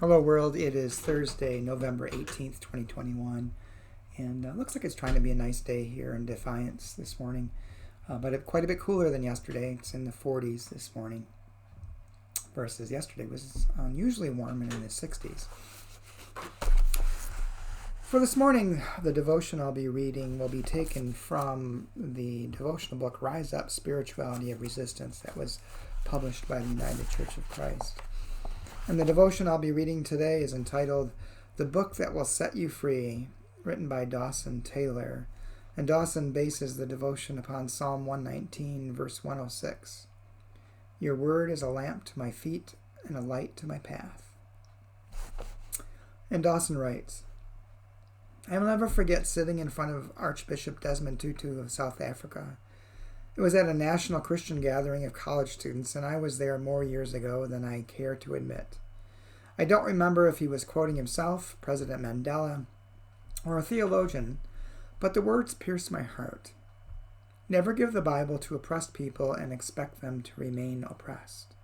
Hello world, it is Thursday, November 18th, 2021, and it looks like it's trying to be a nice day here in Defiance this morning, but quite a bit cooler than yesterday. It's in the 40s this morning, versus yesterday was unusually warm and in the 60s. For this morning, the devotion I'll be reading will be taken from the devotional book, Rise Up, Spirituality of Resistance, that was published by the United Church of Christ. And the devotion I'll be reading today is entitled, The Book That Will Set You Free, written by Dawson Taylor. And Dawson bases the devotion upon Psalm 119, verse 106. Your word is a lamp to my feet and a light to my path. And Dawson writes, I will never forget sitting in front of Archbishop Desmond Tutu of South Africa. It was at a national Christian gathering of college students, and I was there more years ago than I care to admit. I don't remember if he was quoting himself, President Mandela, or a theologian, but the words pierced my heart. Never give the Bible to oppressed people and expect them to remain oppressed.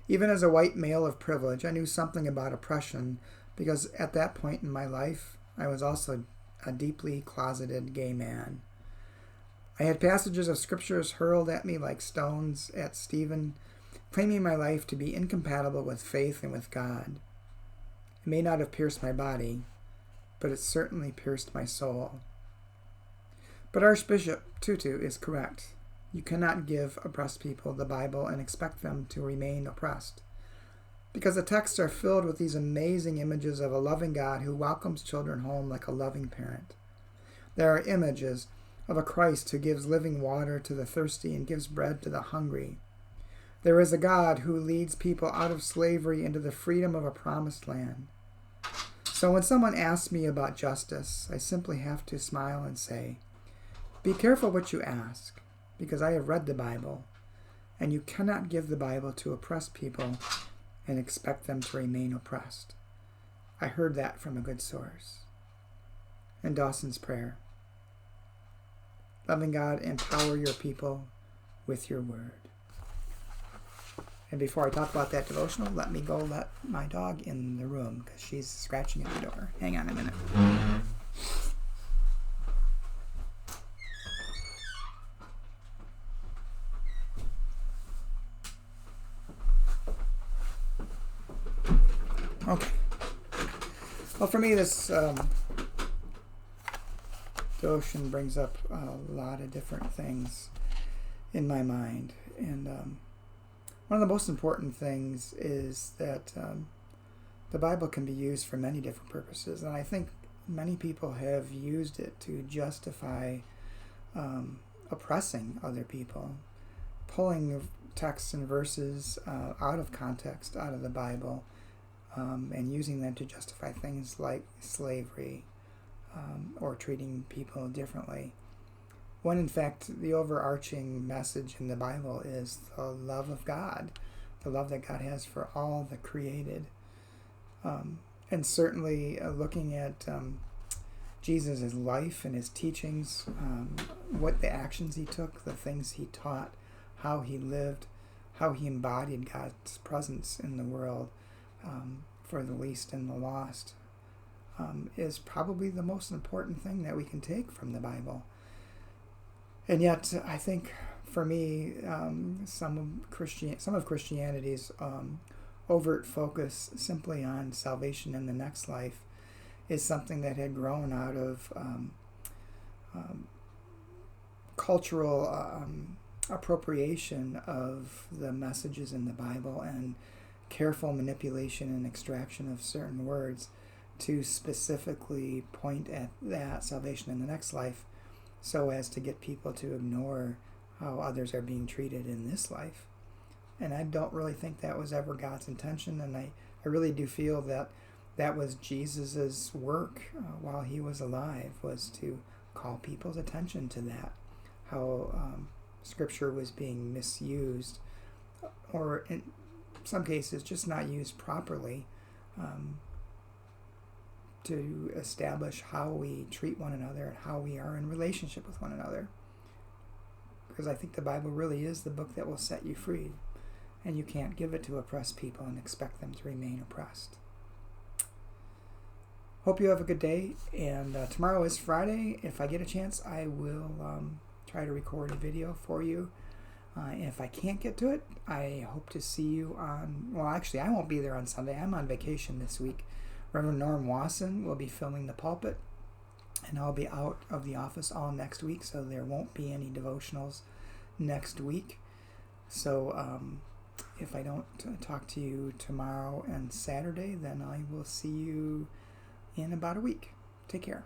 Even as a white male of privilege, I knew something about oppression because at that point in my life, I was also a deeply closeted gay man. I had passages of scriptures hurled at me like stones at Stephen, claiming my life to be incompatible with faith and with God. It may not have pierced my body, but it certainly pierced my soul. But Archbishop Tutu is correct. You cannot give oppressed people the Bible and expect them to remain oppressed, because the texts are filled with these amazing images of a loving God who welcomes children home like a loving parent. There are images of a Christ who gives living water to the thirsty and gives bread to the hungry. There is a God who leads people out of slavery into the freedom of a promised land. So when someone asks me about justice, I simply have to smile and say, be careful what you ask, because I have read the Bible, and you cannot give the Bible to oppressed people and expect them to remain oppressed. I heard that from a good source. And Dawson's prayer. Loving God, empower your people with your word. And before I talk about that devotional, let me go let my dog in the room because she's scratching at the door. Hang on a minute. Okay. Well, for me, this devotion brings up a lot of different things in my mind. And one of the most important things is that the Bible can be used for many different purposes. And I think many people have used it to justify oppressing other people, pulling texts and verses out of context, out of the Bible, and using them to justify things like slavery or treating people differently. When in fact the overarching message in the Bible is the love of God, the love that God has for all the created. And certainly looking at Jesus' life and his teachings, what the actions he took, the things he taught, how he lived, how he embodied God's presence in the world for the least and the lost, is probably the most important thing that we can take from the Bible. And yet, I think for me, some of Christianity's overt focus simply on salvation in the next life is something that had grown out of cultural appropriation of the messages in the Bible and careful manipulation and extraction of certain words to specifically point at that salvation in the next life, so as to get people to ignore how others are being treated in this life. And I don't really think that was ever God's intention, and I really do feel that that was Jesus's work while he was alive, was to call people's attention to that, how Scripture was being misused, or in some cases just not used properly, to establish how we treat one another and how we are in relationship with one another. Because I think the Bible really is the book that will set you free. and you can't give it to oppressed people and expect them to remain oppressed. Hope you have a good day, and tomorrow is Friday. If I get a chance, I will try to record a video for you. If I can't get to it, I hope to see you on, well, actually, I won't be there on Sunday. I'm on vacation this week. Reverend Norm Wasson will be filming the pulpit, and I'll be out of the office all next week, so there won't be any devotionals next week. So if I don't talk to you tomorrow and Saturday, then I will see you in about a week. Take care.